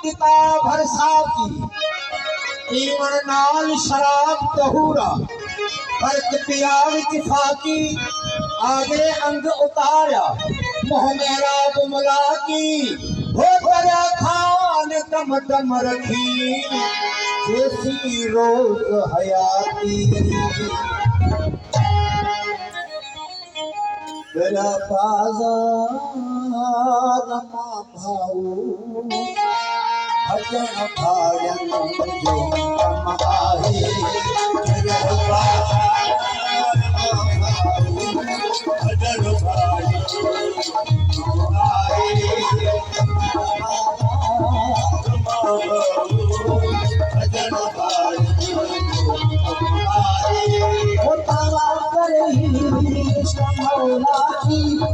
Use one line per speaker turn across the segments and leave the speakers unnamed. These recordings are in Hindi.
पिता भरसा की पीवण नाल शराब तहूरा फर्क पियाव किफाकी आगे अंग उतारा मोह मेरा बुमला की हो तेरा खान दम दम रखी जैसी रोज हयाती तेरा बाजार मां भाऊ भजन भाड़न जो कमाए तेरा बाजार भजन भाड़न भजन मौला की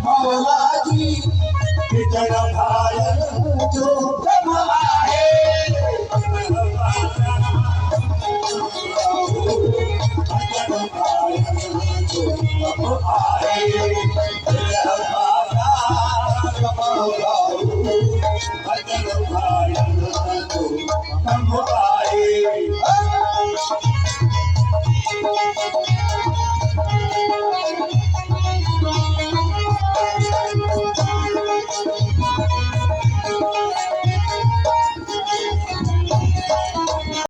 मौला जी जन भारत जो कमाए भजन